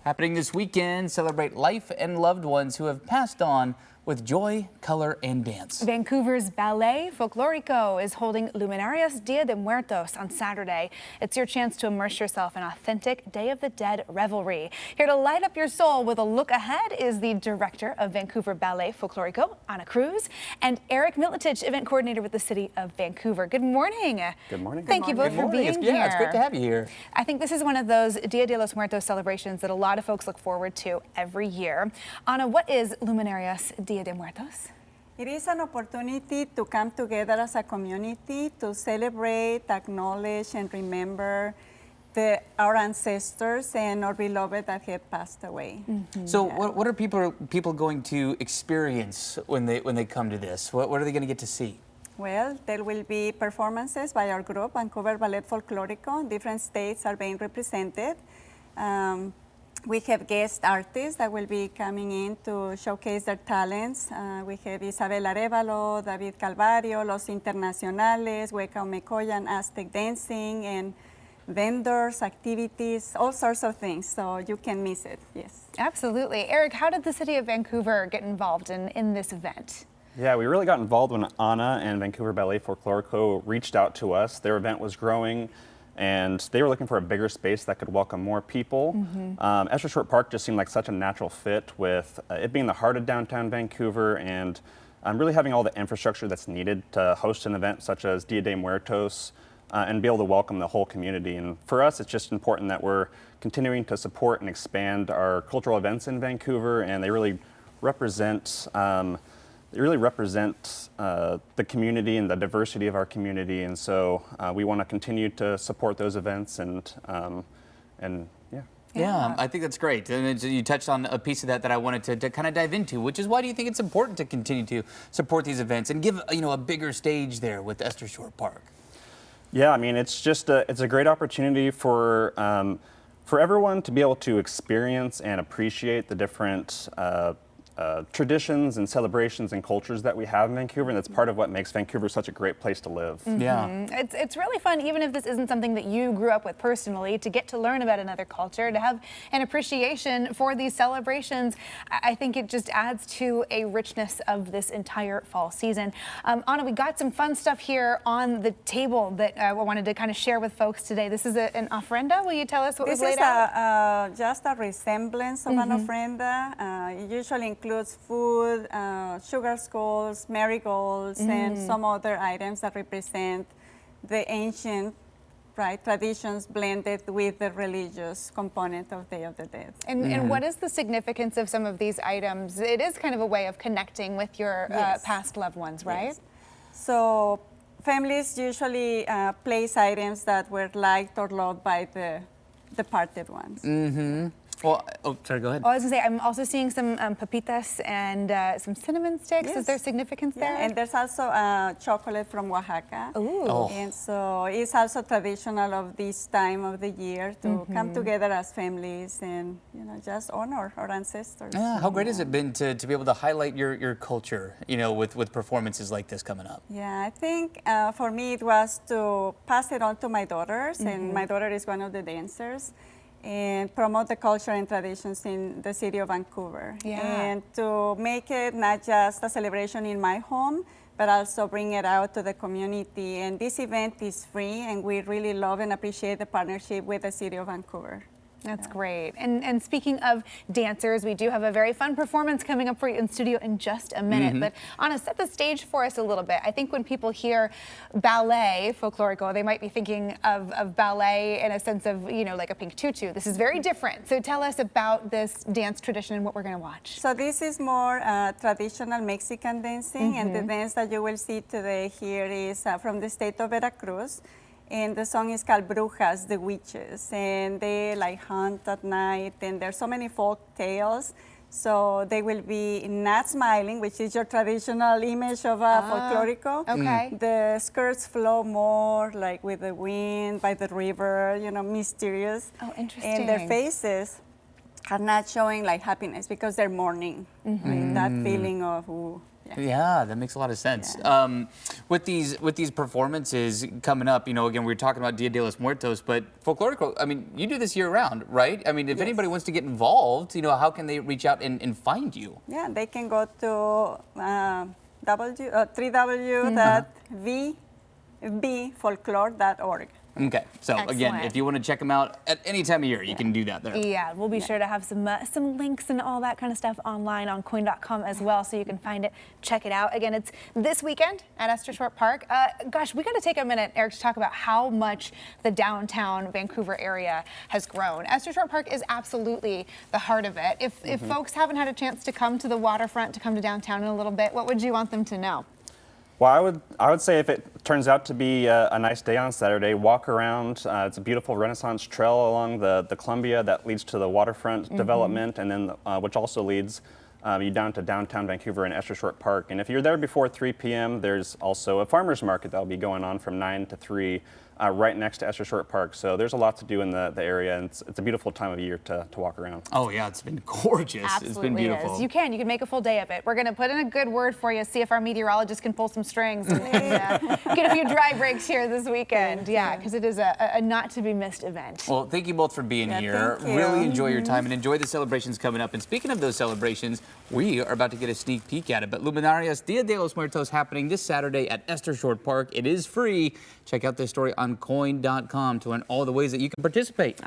Happening this weekend, celebrate life and loved ones who have passed on with joy, color, and dance. Vancouver's Ballet Folklorico is holding Luminaria's Dia de Muertos on Saturday. It's your chance to immerse yourself in authentic Day of the Dead revelry. Here to light up your soul with a look ahead is the director of Vancouver Ballet Folklorico, Anna Cruz, and Eric Militich, event coordinator with the City of Vancouver. Good morning. Good morning. Thank you both for being here. Yeah, it's great to have you here. I think this is one of those Dia de los Muertos celebrations that a lot of folks look forward to every year. Anna, what is Luminaria's Dia de Muertos? It is an opportunity to come together as a community to celebrate, acknowledge, and remember our ancestors and our beloved that had passed away. So, what are people going to experience when they come to this? What are they going to get to see? Well, there will be performances by our group, Vancouver Ballet Folklorico. Different states are being represented. We have guest artists that will be coming in to showcase their talents. We have Isabel Arevalo, David Calvario, Los Internacionales, Hueca Omecoyan, Aztec dancing, and vendors, activities, all sorts of things, so you can miss it, yes. Absolutely. Eric, how did the City of Vancouver get involved in this event? Yeah, we really got involved when Anna and Vancouver Ballet Folklorico reached out to us. Their event was growing, and they were looking for a bigger space that could welcome more people. Esther Short Park just seemed like such a natural fit with it being the heart of downtown Vancouver and really having all the infrastructure that's needed to host an event such as Dia de Muertos and be able to welcome the whole community. And for us, it's just important that we're continuing to support and expand our cultural events in Vancouver, and they really represent the community and the diversity of our community, and so we want to continue to support those events and yeah. Yeah, I think that's great. And you touched on a piece of that I wanted to kind of dive into, which is why do you think it's important to continue to support these events and give a bigger stage there with Esther Short Park? Yeah, I mean, it's just it's a great opportunity for everyone to be able to experience and appreciate the different traditions and celebrations and cultures that we have in Vancouver, and that's part of what makes Vancouver such a great place to live. Yeah. It's really fun, even if this isn't something that you grew up with personally, to get to learn about another culture, to have an appreciation for these celebrations. I think it just adds to a richness of this entire fall season. Anna, we got some fun stuff here on the table that I wanted to kind of share with folks today. This is an ofrenda. Will you tell us what was laid out? This is just a resemblance of an ofrenda. It usually includes food, sugar skulls, marigolds, and some other items that represent the ancient traditions blended with the religious component of Day of the Dead. And what is the significance of some of these items? It is kind of a way of connecting with your past loved ones, right? Yes. So families usually place items that were liked or loved by the departed ones. Well, sorry, go ahead. I was going to say, I'm also seeing some papitas and some cinnamon sticks. Yes. Is there significance there? And there's also chocolate from Oaxaca. Ooh. And so it's also traditional of this time of the year to come together as families and just honor our ancestors. Yeah, how great has it been to be able to highlight your culture, with performances like this coming up? Yeah, I think for me it was to pass it on to my daughters, and my daughter is one of the dancers, and promote the culture and traditions in the city of Vancouver. Yeah. And to make it not just a celebration in my home, but also bring it out to the community. And this event is free, and we really love and appreciate the partnership with the city of Vancouver. That's great. And speaking of dancers, we do have a very fun performance coming up for you in studio in just a minute. But Anna, set the stage for us a little bit. I think when people hear ballet folklorico, they might be thinking of ballet in a sense of, like a pink tutu. This is very different. So tell us about this dance tradition and what we're going to watch. So this is more traditional Mexican dancing, and the dance that you will see today here is from the state of Veracruz. And the song is called Brujas, the Witches, and they hunt at night, and there's so many folk tales. So they will be not smiling, which is your traditional image of a folklorico. Okay. The skirts flow more like with the wind, by the river, mysterious. Oh, interesting. And their faces are not showing like happiness because they're mourning, like that feeling of, ooh, Yeah, that makes a lot of sense. With these performances coming up, you know, again, we were talking about Dia de los Muertos, but Folklorico, I mean, you do this year round, right? I mean, if anybody wants to get involved, you know, how can they reach out and find you? yeah, they can go to www.vbfolklore.org. Okay, so again, Excellent. if you want to check them out at any time of year, you can do that there. Yeah, we'll be sure to have some links and all that kind of stuff online on coin.com as well, so you can find it, check it out. Again, it's this weekend at Esther Short Park. Gosh, we got to take a minute, Eric, to talk about how much the downtown Vancouver area has grown. Esther Short Park is absolutely the heart of it. If folks haven't had a chance to come to the waterfront, to come to downtown in a little bit, what would you want them to know? Well, I would say if it turns out to be a nice day on Saturday, walk around. It's a beautiful Renaissance trail along the Columbia that leads to the waterfront development, and then which also leads you down to downtown Vancouver and Esther Short Park. And if you're there before 3 p.m., there's also a farmer's market that will be going on from 9 to 3 right next to Esther Short Park. So there's a lot to do in the area, and it's a beautiful time of year to walk around. Oh yeah, it's been gorgeous. Absolutely It's been beautiful. is. You can make a full day of it. We're going to put in a good word for you, see if our meteorologist can pull some strings and get a few dry breaks here this weekend. Yeah, because it is a not to be missed event. Well, thank you both for being here. thank you. Really enjoy your time and enjoy the celebrations coming up. And speaking of those celebrations, we are about to get a sneak peek at it. But Luminarias Dia de los Muertos happening this Saturday at Esther Short Park. It is free. Check out this story on coin.com to learn all the ways that you can participate.